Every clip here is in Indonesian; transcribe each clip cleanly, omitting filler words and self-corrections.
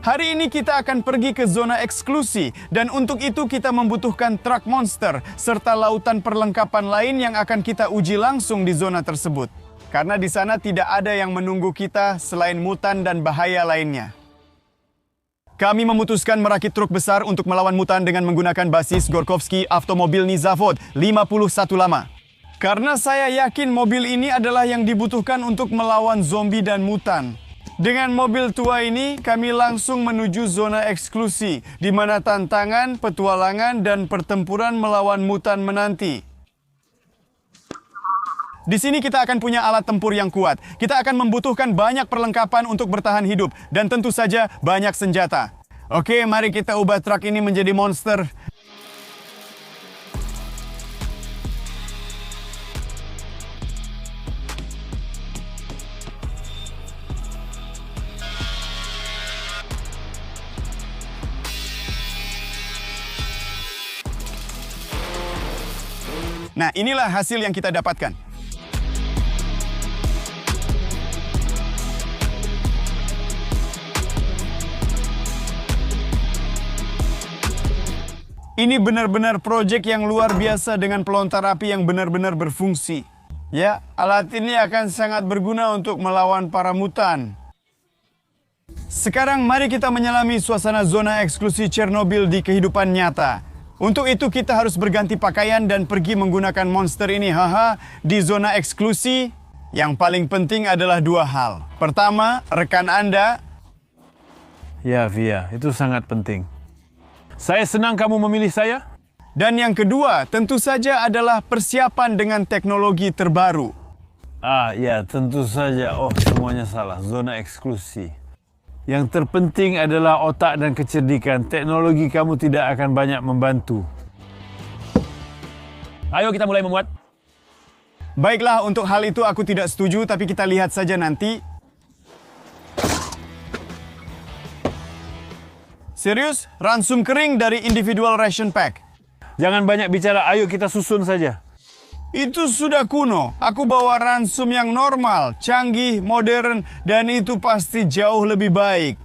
Hari ini kita akan pergi ke zona eksklusi dan untuk itu kita membutuhkan truk monster serta lautan perlengkapan lain yang akan kita uji langsung di zona tersebut. Karena di sana tidak ada yang menunggu kita selain mutan dan bahaya lainnya. Kami memutuskan merakit truk besar untuk melawan mutan dengan menggunakan basis Gorkovsky Automobilny Zavod 51 lama. Karena saya yakin mobil ini adalah yang dibutuhkan untuk melawan zombie dan mutan. Dengan mobil tua ini, kami langsung menuju zona eksklusi, di mana tantangan, petualangan, dan pertempuran melawan mutan menanti. Di sini kita akan punya alat tempur yang kuat. Kita akan membutuhkan banyak perlengkapan untuk bertahan hidup, dan tentu saja banyak senjata. Oke, mari kita ubah truk ini menjadi monster. Nah, inilah hasil yang kita dapatkan. Ini benar-benar proyek yang luar biasa dengan pelontar api yang benar-benar berfungsi. Ya, alat ini akan sangat berguna untuk melawan para mutan. Sekarang mari kita menyelami suasana zona eksklusi Chernobyl di kehidupan nyata. Untuk itu kita harus berganti pakaian dan pergi menggunakan monster ini. Di zona eksklusi yang paling penting adalah dua hal. Pertama, rekan Anda. Ya, Via, itu sangat penting. Saya senang kamu memilih saya. Dan yang kedua, tentu saja adalah persiapan dengan teknologi terbaru. Ya, tentu saja. Oh, semuanya salah. Zona eksklusi. Yang terpenting adalah otak dan kecerdikan. Teknologi kamu tidak akan banyak membantu. Ayo kita mulai memuat. Baiklah, untuk hal itu aku tidak setuju, tapi kita lihat saja nanti. Serius? Ransum kering dari individual ration pack. Jangan banyak bicara, ayo kita susun saja. Itu sudah kuno. Aku bawa ransum yang normal, canggih, modern, dan itu pasti jauh lebih baik.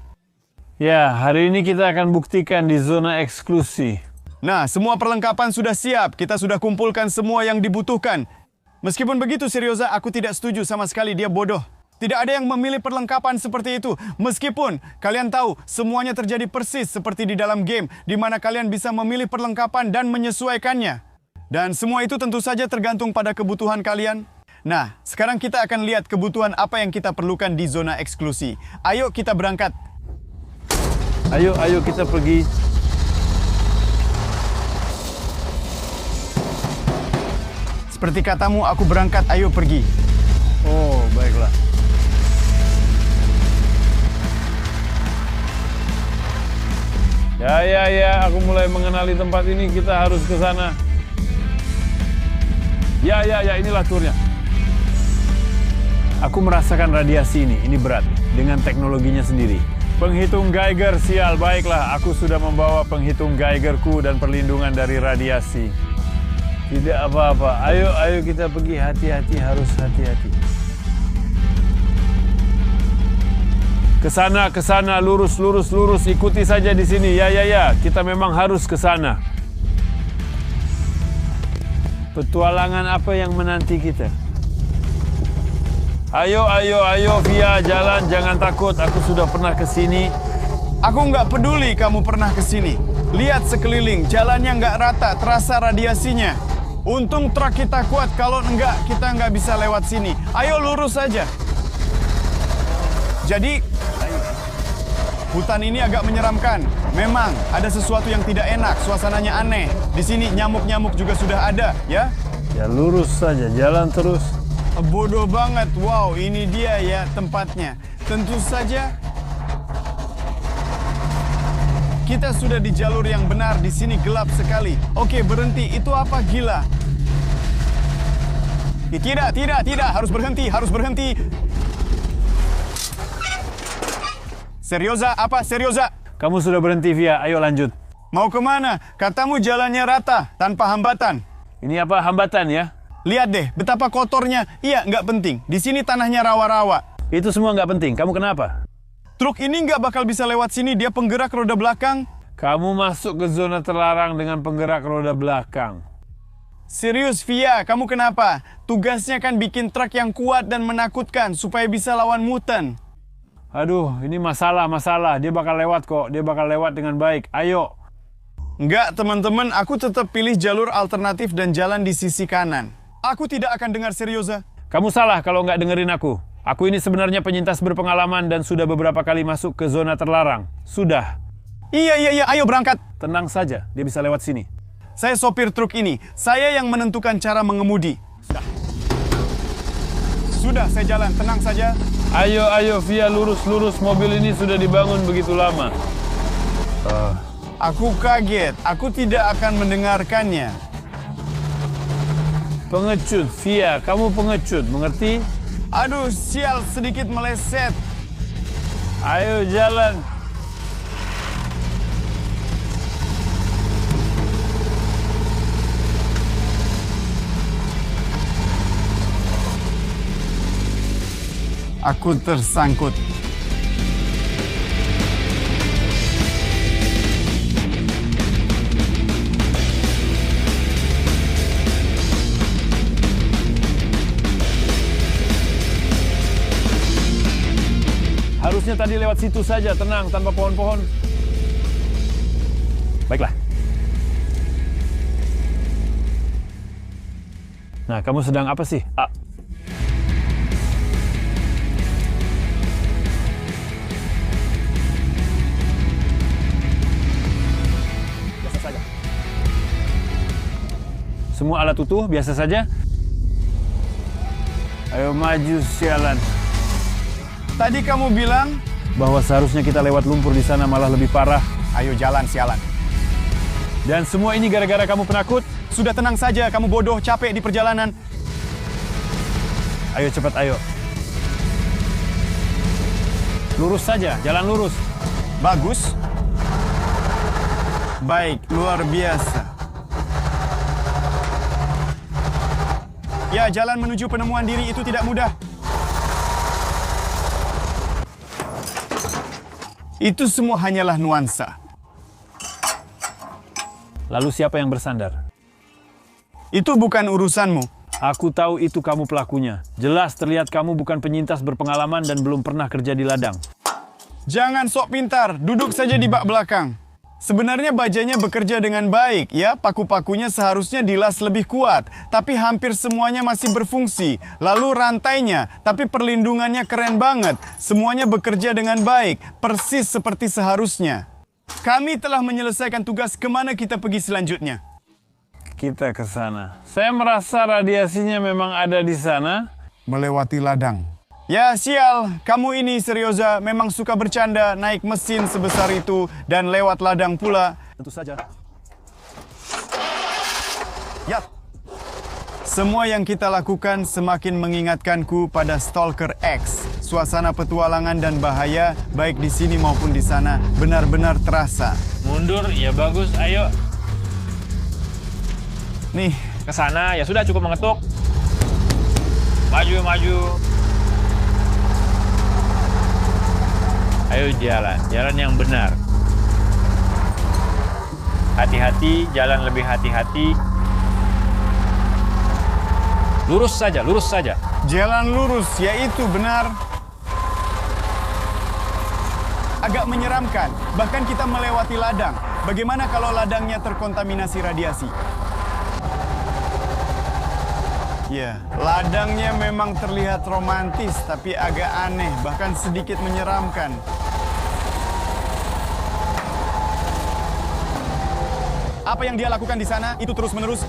Ya, hari ini kita akan buktikan di zona eksklusi. Nah, semua perlengkapan sudah siap. Kita sudah kumpulkan semua yang dibutuhkan. Meskipun begitu, Serioza, aku tidak setuju sama sekali. Dia bodoh. Tidak ada yang memilih perlengkapan seperti itu. Meskipun kalian tahu, semuanya terjadi persis seperti di dalam game, di mana kalian bisa memilih perlengkapan dan menyesuaikannya. Dan semua itu tentu saja tergantung pada kebutuhan kalian. Nah, sekarang kita akan lihat kebutuhan apa yang kita perlukan di zona eksklusi. Ayo kita berangkat. Ayo kita pergi. Seperti katamu, aku berangkat, ayo pergi. Oh, baiklah. Ya, aku mulai mengenali tempat ini, kita harus ke sana. Ya, inilah turnya. Aku merasakan radiasi ini berat, dengan teknologinya sendiri. Penghitung Geiger, sial, baiklah, aku sudah membawa penghitung Geigerku dan perlindungan dari radiasi. Tidak apa-apa, ayo kita pergi, hati-hati, harus hati-hati. Ke sana, lurus, ikuti saja di sini, ya, kita memang harus ke sana. Petualangan apa yang menanti kita? Ayo, Via, jalan, jangan takut. Aku sudah pernah ke sini. Aku nggak peduli kamu pernah ke sini. Lihat sekeliling, jalannya nggak rata, terasa radiasinya. Untung truk kita kuat, kalau enggak, kita nggak bisa lewat sini. Ayo lurus saja. Jadi, hutan ini agak menyeramkan. Memang ada sesuatu yang tidak enak, suasananya aneh. Di sini nyamuk-nyamuk juga sudah ada, ya? Ya lurus saja, jalan terus. Bodoh banget. Wow, ini dia ya tempatnya. Tentu saja kita sudah di jalur yang benar. Di sini gelap sekali. Oke, berhenti. Itu apa, gila? Tidak. Harus berhenti. Serioza, apa? Serioza? Kamu sudah berhenti, Via. Ayo lanjut. Mau kemana? Katamu jalannya rata, tanpa hambatan. Ini apa, hambatan ya? Lihat deh, betapa kotornya. Iya, nggak penting. Di sini tanahnya rawa-rawa. Itu semua nggak penting. Kamu kenapa? Truk ini nggak bakal bisa lewat sini, dia penggerak roda belakang. Kamu masuk ke zona terlarang dengan penggerak roda belakang. Serius, Via, kamu kenapa? Tugasnya kan bikin truk yang kuat dan menakutkan supaya bisa lawan mutant. Aduh, ini masalah. Dia bakal lewat kok. Dia bakal lewat dengan baik. Ayo. Enggak, teman-teman, aku tetap pilih jalur alternatif dan jalan di sisi kanan. Aku tidak akan dengar Serioza. Kamu salah kalau nggak dengerin aku. Aku ini sebenarnya penyintas berpengalaman dan sudah beberapa kali masuk ke zona terlarang. Sudah. Iya, ayo berangkat. Tenang saja, dia bisa lewat sini. Saya sopir truk ini. Saya yang menentukan cara mengemudi. Sudah, saya jalan. Tenang saja. Ayo, Via, lurus. Mobil ini sudah dibangun begitu lama. Aku kaget. Aku tidak akan mendengarkannya. Pengecut, Via. Kamu pengecut, mengerti? Aduh, sial, sedikit meleset. Ayo, jalan. Aku tersangkut. Harusnya tadi lewat situ saja, tenang, tanpa pohon-pohon. Baiklah. Nah, kamu sedang apa sih? Biasa saja. Semua alat utuh, biasa saja. Ayo maju, sialan. Tadi kamu bilang, Bahwa seharusnya kita lewat lumpur di sana malah lebih parah. ayo jalan, sialan. Dan semua ini gara-gara kamu penakut? Sudah tenang saja, kamu bodoh, capek di perjalanan. Ayo cepat, ayo. Lurus saja, jalan lurus. Bagus. Baik, luar biasa. Ya, jalan menuju penemuan diri itu tidak mudah. Itu semua hanyalah nuansa. Lalu siapa yang bersandar? Itu bukan urusanmu. Aku tahu itu kamu pelakunya. Jelas terlihat kamu bukan penyintas berpengalaman dan belum pernah kerja di ladang. Jangan sok pintar, duduk saja di bak belakang. Sebenarnya bajanya bekerja dengan baik, ya. Paku-pakunya seharusnya dilas lebih kuat, tapi hampir semuanya masih berfungsi. Lalu rantainya, tapi perlindungannya keren banget. Semuanya bekerja dengan baik, persis seperti seharusnya. Kami telah menyelesaikan tugas, kemana kita pergi selanjutnya? Kita ke sana. Saya merasa radiasinya memang ada di sana. Melewati ladang. Ya sial, kamu ini Serioza memang suka bercanda, naik mesin sebesar itu dan lewat ladang pula. Tentu saja. Ya. Semua yang kita lakukan semakin mengingatkanku pada Stalker X. Suasana petualangan dan bahaya, baik di sini maupun di sana, benar-benar terasa. Mundur, ya bagus, ayo. Nih, Ke sana, ya sudah cukup mengetuk. Maju. Ayo jalan yang benar. Hati-hati, jalan lebih hati-hati. Lurus saja. jalan lurus, yaitu benar. Agak menyeramkan, bahkan kita melewati ladang. Bagaimana kalau ladangnya terkontaminasi radiasi? Ya, ladangnya memang terlihat romantis, tapi agak aneh, bahkan sedikit menyeramkan. Apa yang dia lakukan di sana, itu terus-menerus.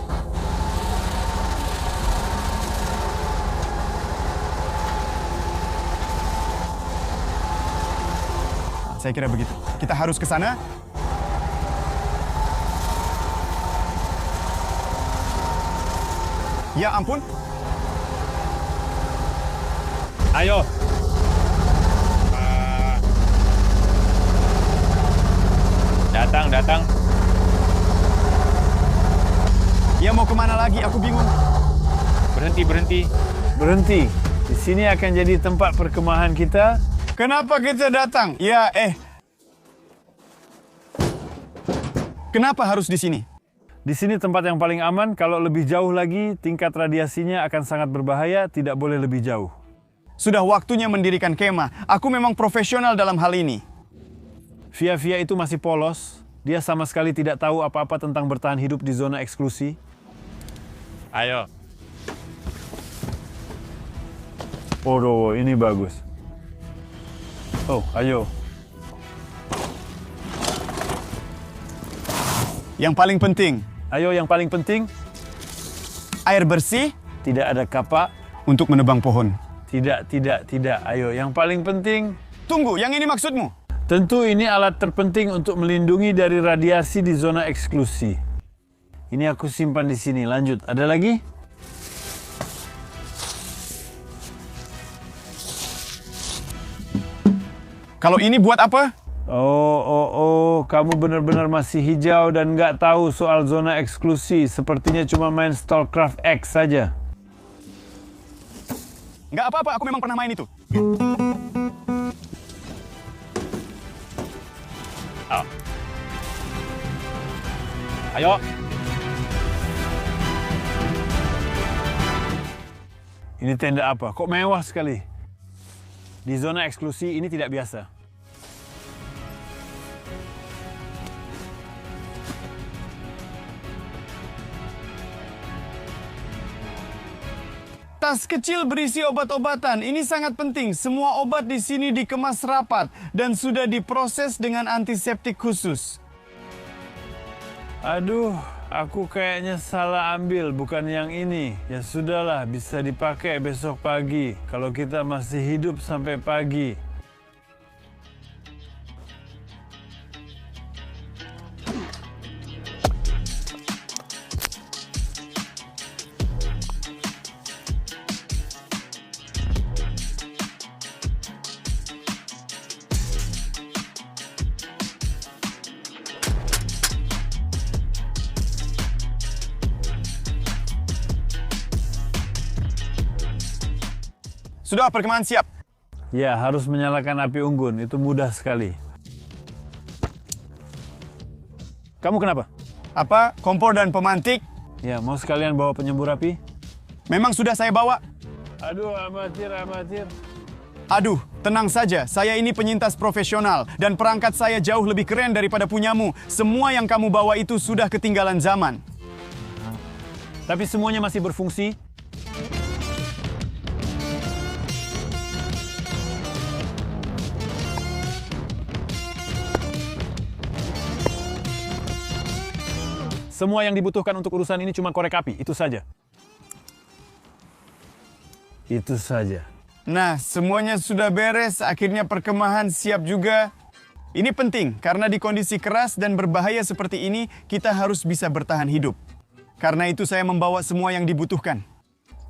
Saya kira begitu. Kita harus ke sana. Ya ampun. Ayo. Datang. Ya mau kemana lagi? Aku bingung. Berhenti. Berhenti. Di sini akan jadi tempat perkemahan kita. Kenapa kita datang? Ya, kenapa harus di sini? Di sini tempat yang paling aman. Kalau lebih jauh lagi, tingkat radiasinya akan sangat berbahaya. Tidak boleh lebih jauh. Sudah waktunya mendirikan kemah. Aku memang profesional dalam hal ini. Via-via itu masih polos. Dia sama sekali tidak tahu apa-apa tentang bertahan hidup di zona eksklusi. Ayo. Oh, ini bagus. Oh, ayo. Yang paling penting, Ayo, yang paling penting, air bersih tidak ada kapak. untuk menebang pohon. Tidak. Ayo, yang paling penting, Tunggu, yang ini maksudmu? tentu ini alat terpenting untuk melindungi dari radiasi di zona eksklusi. Ini aku simpan di sini. Lanjut, ada lagi? Kalau ini buat apa? Oh, kamu benar-benar masih hijau dan nggak tahu soal zona eksklusi. Sepertinya cuma main StarCraft X saja. Nggak apa-apa, aku memang pernah main itu. Ayo. Ini tenda apa? Kok mewah sekali? Di zona eksklusi ini tidak biasa. Tas kecil berisi obat-obatan. Ini sangat penting. Semua obat di sini dikemas rapat dan sudah diproses dengan antiseptik khusus. Aduh, aku kayaknya salah ambil, bukan yang ini. Ya sudahlah, bisa dipakai besok pagi. Kalau kita masih hidup sampai pagi. Sudah, perkemahan siap. Ya, harus menyalakan api unggun. Itu mudah sekali. Kamu kenapa? Apa? Kompor dan pemantik? Ya, mau sekalian bawa penyembur api? Memang sudah saya bawa. Aduh, amatir. Aduh, tenang saja. Saya ini penyintas profesional dan perangkat saya jauh lebih keren daripada punyamu. Semua yang kamu bawa itu sudah ketinggalan zaman. Tapi semuanya masih berfungsi. Semua yang dibutuhkan untuk urusan ini cuma korek api, itu saja. Itu saja. Nah, semuanya sudah beres. Akhirnya perkemahan siap juga. Ini penting, karena di kondisi keras dan berbahaya seperti ini, kita harus bisa bertahan hidup. Karena itu saya membawa semua yang dibutuhkan.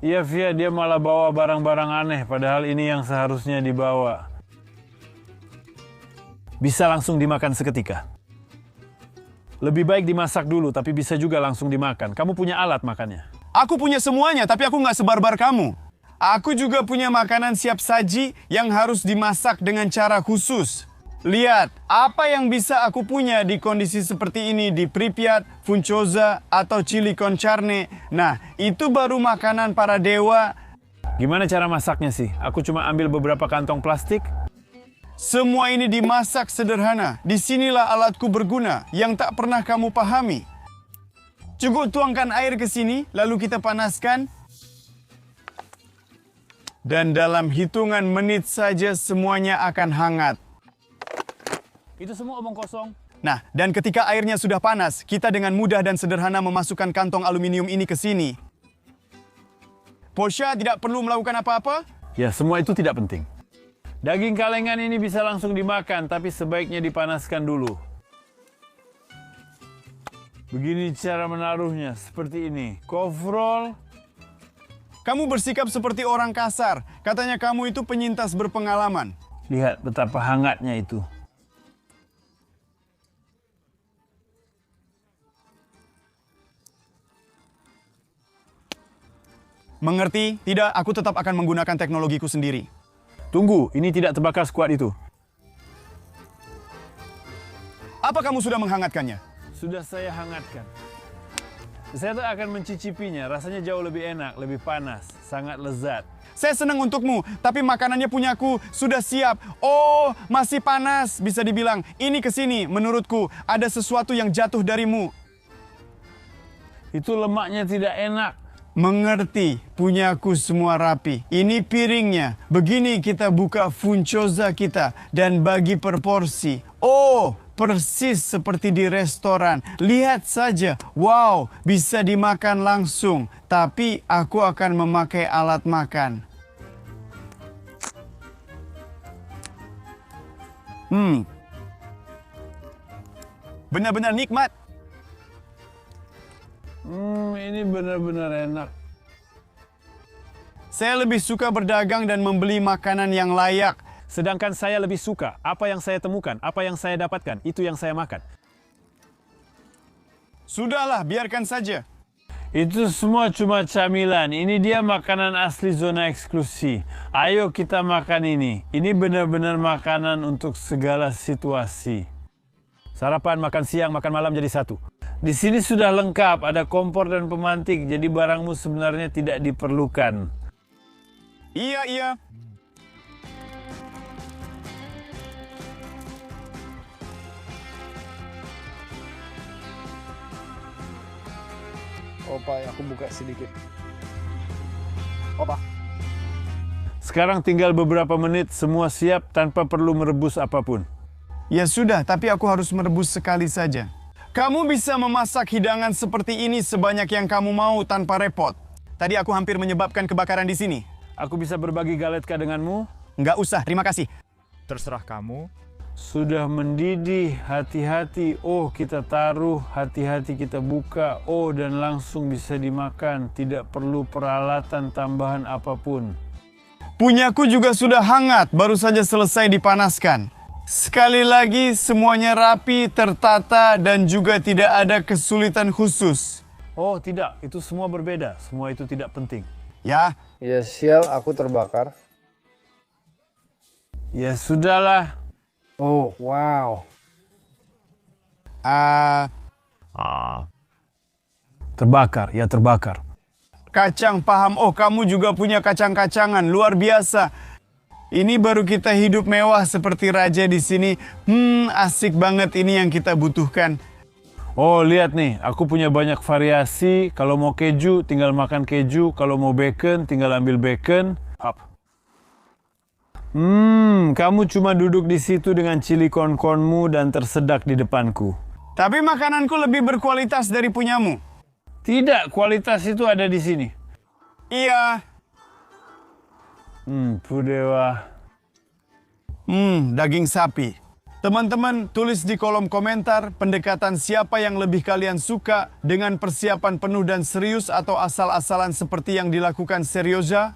Iya, Via, dia malah bawa barang-barang aneh, padahal ini yang seharusnya dibawa. Bisa langsung dimakan seketika. Lebih baik dimasak dulu, tapi bisa juga langsung dimakan. Kamu punya alat makannya. Aku punya semuanya, tapi aku nggak sebarbar kamu. Aku juga punya makanan siap saji yang harus dimasak dengan cara khusus. Lihat, apa yang bisa aku punya di kondisi seperti ini di Pripyat, Funchoza, atau Chili con Carne. Nah, itu baru makanan para dewa. Gimana cara masaknya sih? Aku cuma ambil beberapa kantong plastik. Semua ini dimasak sederhana. Disinilah alatku berguna yang tak pernah kamu pahami. Cukup tuangkan air ke sini, lalu kita panaskan. Dan dalam hitungan menit saja semuanya akan hangat. Itu semua omong kosong. Nah, dan ketika airnya sudah panas, kita dengan mudah dan sederhana memasukkan kantong aluminium ini ke sini. Portia tidak perlu melakukan apa-apa? Ya, semua itu tidak penting. Daging kalengan ini bisa langsung dimakan, tapi sebaiknya dipanaskan dulu. Begini cara menaruhnya, seperti ini. Kovrol. Kamu bersikap seperti orang kasar. Katanya kamu itu penyintas berpengalaman. Lihat betapa hangatnya itu. Mengerti? Tidak, aku tetap akan menggunakan teknologiku sendiri. Tunggu, ini tidak terbakar sekuat itu. Apa kamu sudah menghangatkannya? Sudah saya hangatkan. Saya tak akan mencicipinya, rasanya jauh lebih enak, lebih panas, sangat lezat. Saya senang untukmu, tapi makanannya punyaku sudah siap. Oh, masih panas, bisa dibilang. Ini kesini, menurutku, ada sesuatu yang jatuh darimu. Itu lemaknya tidak enak. Mengerti, punyaku semua rapi. Ini piringnya. Begini kita buka funchoza kita dan bagi per porsi. Oh, persis seperti di restoran. Lihat saja, wow, bisa dimakan langsung. Tapi aku akan memakai alat makan. Benar-benar nikmat. Ini benar-benar enak. Saya lebih suka berdagang dan membeli makanan yang layak. Sedangkan saya lebih suka apa yang saya temukan, apa yang saya dapatkan, itu yang saya makan. Sudahlah, biarkan saja. Itu semua cuma camilan. Ini dia makanan asli zona eksklusi. Ayo kita makan ini. Ini benar-benar makanan untuk segala situasi. Sarapan, makan siang, makan malam jadi satu. Di sini sudah lengkap, ada kompor dan pemantik, jadi barangmu sebenarnya tidak diperlukan. Iya. Opa, aku buka sedikit. Sekarang tinggal beberapa menit, semua siap tanpa perlu merebus apapun. Ya sudah, tapi aku harus merebus sekali saja. Kamu bisa memasak hidangan seperti ini sebanyak yang kamu mau tanpa repot. Tadi aku hampir menyebabkan kebakaran di sini. Aku bisa berbagi galetka denganmu? Nggak usah, terima kasih. Terserah kamu. Sudah mendidih, hati-hati. Oh, kita taruh, hati-hati kita buka. Oh, dan langsung bisa dimakan. Tidak perlu peralatan tambahan apapun. Punyaku juga sudah hangat, baru saja selesai dipanaskan. Sekali lagi, semuanya rapi, tertata, dan juga tidak ada kesulitan khusus. Oh, tidak. Itu semua berbeda. Semua itu tidak penting. Ya, Ya sial, aku terbakar. Ya, sudahlah. Oh, wow. Terbakar, ya terbakar. kacang paham. Oh, kamu juga punya kacang-kacangan, luar biasa. Ini baru kita hidup mewah seperti raja di sini. Asik banget ini yang kita butuhkan. Oh, lihat nih, aku punya banyak variasi. Kalau mau keju, tinggal makan keju. Kalau mau bacon, tinggal ambil bacon. Kamu cuma duduk di situ dengan chili corn-cornmu dan tersedak di depanku. Tapi makananku lebih berkualitas dari punyamu. Tidak, kualitas itu ada di sini. Iya. Pudewa. Daging sapi. Teman-teman, tulis di kolom komentar pendekatan siapa yang lebih kalian suka dengan persiapan penuh dan serius atau asal-asalan seperti yang dilakukan Serioja.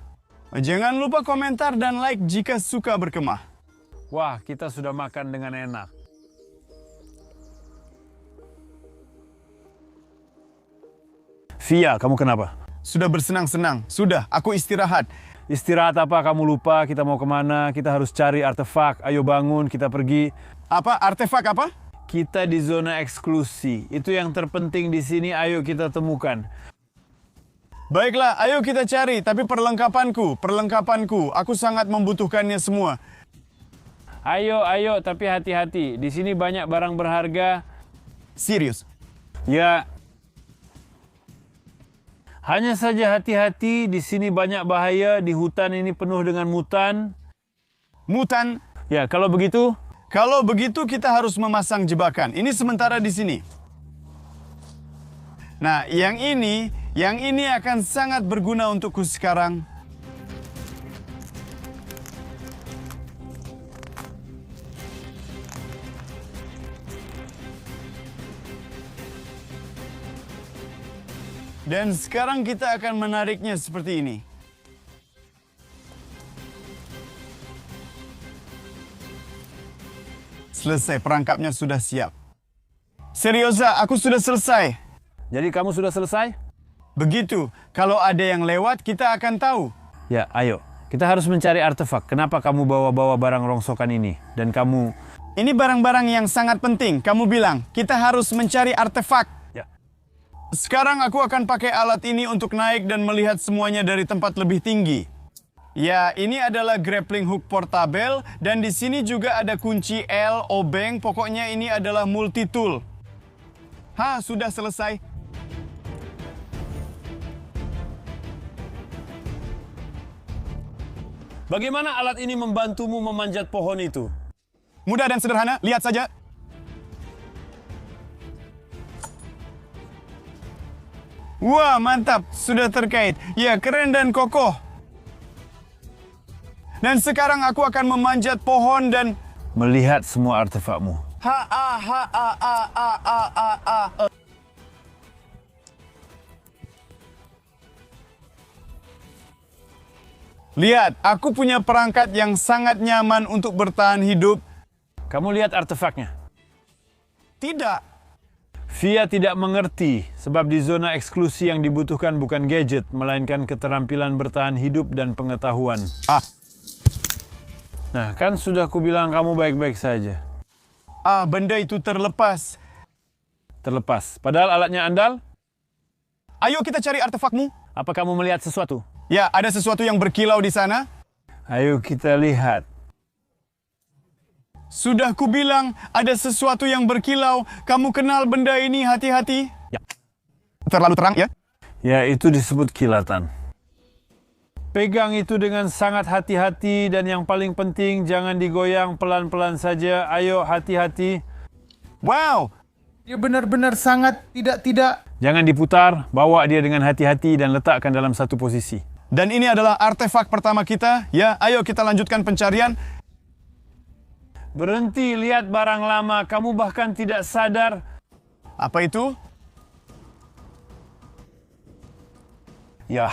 Jangan lupa komentar dan like jika suka berkemah. Wah, kita sudah makan dengan enak. Via, kamu kenapa? Sudah bersenang-senang. Sudah, aku istirahat. Istirahat apa? Kamu lupa kita mau kemana? Kita harus cari artefak. Ayo bangun, kita pergi. Apa? Artefak apa? Kita di zona eksklusi. Itu yang terpenting di sini. Ayo kita temukan. Baiklah, ayo kita cari. Tapi perlengkapanku. Aku sangat membutuhkannya semua. Ayo, tapi hati-hati. Di sini banyak barang berharga. Serius. Ya. Hanya saja hati-hati. Di sini banyak bahaya. Di hutan ini penuh dengan mutan. Mutan. Ya, kalau begitu kita harus memasang jebakan. Ini sementara di sini. Nah, yang ini akan sangat berguna untukku sekarang. Dan sekarang kita akan menariknya seperti ini. Selesai, perangkapnya sudah siap. Serioza, aku sudah selesai. Jadi kamu sudah selesai? Begitu, kalau ada yang lewat, kita akan tahu. Ya, ayo. Kita harus mencari artefak. Kenapa kamu bawa-bawa barang rongsokan ini? Dan kamu... Ini barang-barang yang sangat penting. Kamu bilang, kita harus mencari artefak. Ya. Sekarang aku akan pakai alat ini untuk naik dan melihat semuanya dari tempat lebih tinggi. Ya, ini adalah grappling hook portabel dan di sini juga ada kunci L, obeng, pokoknya ini adalah multi-tool. Sudah selesai. Bagaimana alat ini membantumu memanjat pohon itu? Mudah dan sederhana, lihat saja. Wah, mantap, sudah terkait. Ya, keren dan kokoh. Dan sekarang aku akan memanjat pohon dan... melihat semua artefakmu. Lihat, aku punya perangkat yang sangat nyaman untuk bertahan hidup. Kamu lihat artefaknya? Tidak. Via tidak mengerti, sebab di zona eksklusi yang dibutuhkan bukan gadget, melainkan keterampilan bertahan hidup dan pengetahuan. Nah, kan sudah kubilang kamu baik-baik saja. Benda itu terlepas. Terlepas. Padahal alatnya andal. Ayo kita cari artefakmu. Apa kamu melihat sesuatu? Ya, ada sesuatu yang berkilau di sana. Ayo kita lihat. Sudah kubilang, ada sesuatu yang berkilau. Kamu kenal benda ini, hati-hati. Ya. Terlalu terang, ya? Ya, itu disebut kilatan. Pegang itu dengan sangat hati-hati dan yang paling penting jangan digoyang, pelan-pelan saja. Ayo hati-hati. Wow, Dia benar-benar sangat tidak. Jangan diputar, bawa dia dengan hati-hati dan letakkan dalam satu posisi. dan ini adalah artefak pertama kita. Ya, ayo kita lanjutkan pencarian. Berhenti, lihat barang lama. Kamu bahkan tidak sadar. Apa itu? Ya,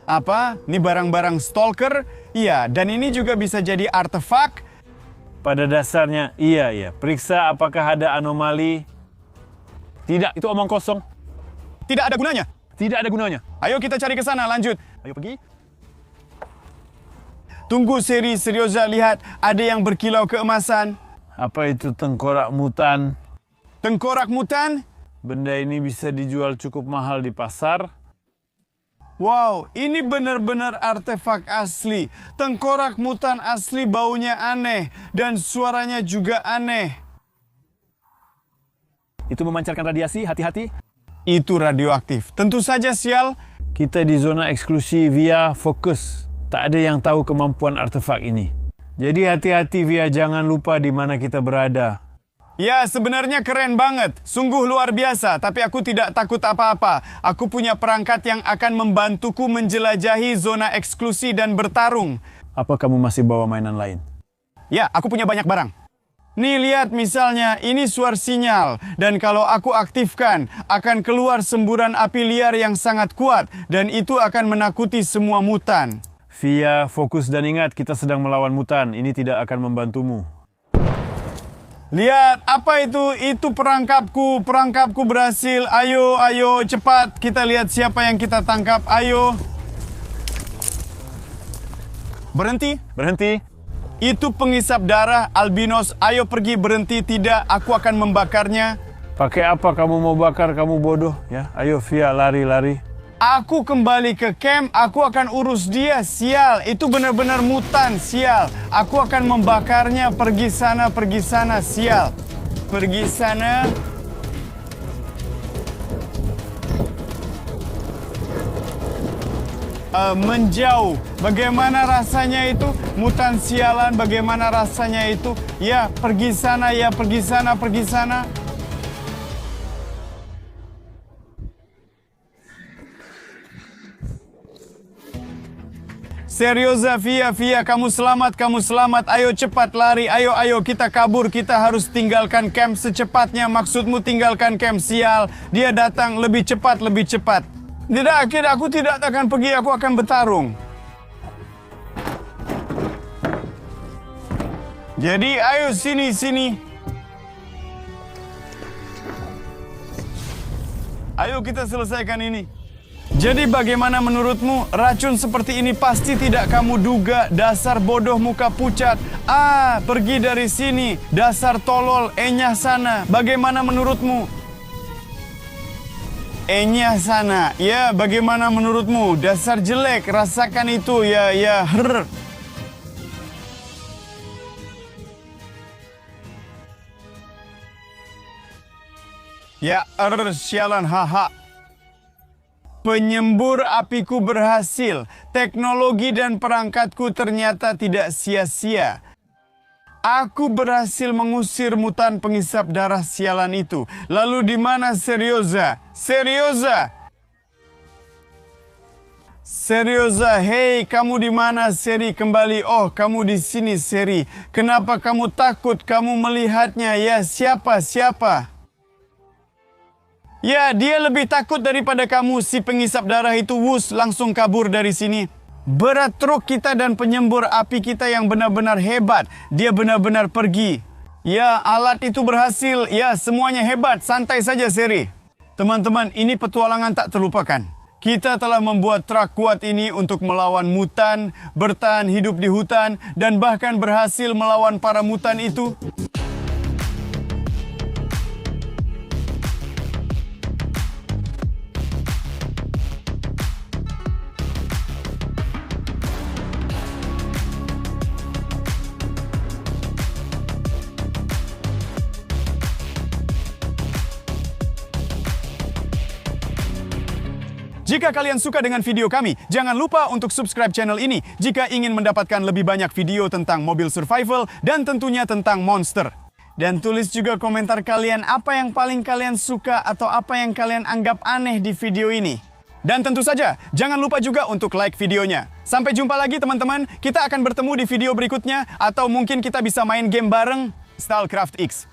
Apa? Ini barang-barang stalker? Iya, dan ini juga bisa jadi artefak. pada dasarnya iya. Periksa apakah ada anomali. Tidak, itu omong kosong. Tidak ada gunanya. Tidak ada gunanya. Ayo kita cari ke sana, lanjut. Ayo pergi. Tunggu seri Serioza, lihat. Ada yang berkilau keemasan. Apa itu tengkorak mutan? Tengkorak mutan? Benda ini bisa dijual cukup mahal di pasar. Wow, ini benar-benar artefak asli. Tengkorak mutan asli, baunya aneh. Dan suaranya juga aneh. Itu memancarkan radiasi, hati-hati. Itu radioaktif. Tentu saja, sial. Kita di zona eksklusi via fokus. Tak ada yang tahu kemampuan artefak ini. Jadi hati-hati via, jangan lupa di mana kita berada. Ya, sebenarnya keren banget. Sungguh luar biasa, tapi aku tidak takut apa-apa. Aku punya perangkat yang akan membantuku menjelajahi zona eksklusi dan bertarung. Apa kamu masih bawa mainan lain? Ya, aku punya banyak barang. Nih, lihat misalnya, ini suara sinyal. Dan kalau aku aktifkan, akan keluar semburan api liar yang sangat kuat. Dan itu akan menakuti semua mutan. Via, fokus dan ingat kita sedang melawan mutan. Ini tidak akan membantumu. Lihat, apa itu? Itu perangkapku. Perangkapku berhasil. Ayo, cepat. Kita lihat siapa yang kita tangkap. Ayo. Berhenti. Berhenti. Itu pengisap darah albinos. Ayo pergi, berhenti. Tidak, aku akan membakarnya. Pakai apa kamu mau bakar? Kamu bodoh. Ya, ayo via, lari. Aku kembali ke camp, aku akan urus dia, sial. Itu benar-benar mutan, sial. Aku akan membakarnya, pergi sana, sial. Pergi sana. Menjauh. Bagaimana rasanya itu? Mutan sialan, bagaimana rasanya itu? Ya, pergi sana, pergi sana. Serioza, via, kamu selamat. Ayo cepat lari, ayo kita kabur. Kita harus tinggalkan camp secepatnya. Maksudmu tinggalkan camp, sial. Dia datang lebih cepat. Tidak, aku tidak akan pergi, aku akan bertarung. Jadi ayo sini. Ayo kita selesaikan ini. Jadi bagaimana menurutmu? Racun seperti ini pasti tidak kamu duga. Dasar bodoh muka pucat. Pergi dari sini. Dasar tolol, enyah sana. Bagaimana menurutmu? Enyah sana. Ya, bagaimana menurutmu? Dasar jelek, rasakan itu. Ya, hrr. Ya, sialan, haha. Penyembur apiku berhasil. Teknologi dan perangkatku ternyata tidak sia-sia. Aku berhasil mengusir mutan penghisap darah sialan itu. Lalu di mana Serioza? Serioza, hei, kamu di mana, Seri? Kembali. Oh, kamu di sini, Seri. Kenapa kamu takut? Kamu melihatnya? Ya, siapa? Ya, dia lebih takut daripada kamu. Si penghisap darah itu langsung kabur dari sini. Berat truk kita dan penyembur api kita yang benar-benar hebat. Dia benar-benar pergi. Ya, alat itu berhasil. Ya, semuanya hebat. Santai saja, Seri. Teman-teman, ini petualangan tak terlupakan. Kita telah membuat truk kuat ini untuk melawan mutan, bertahan hidup di hutan, dan bahkan berhasil melawan para mutan itu. Jika kalian suka dengan video kami, jangan lupa untuk subscribe channel ini jika ingin mendapatkan lebih banyak video tentang mobil survival dan tentunya tentang monster. Dan tulis juga komentar kalian apa yang paling kalian suka atau apa yang kalian anggap aneh di video ini. Dan tentu saja, jangan lupa juga untuk like videonya. Sampai jumpa lagi teman-teman, kita akan bertemu di video berikutnya atau mungkin kita bisa main game bareng StyleCraft X.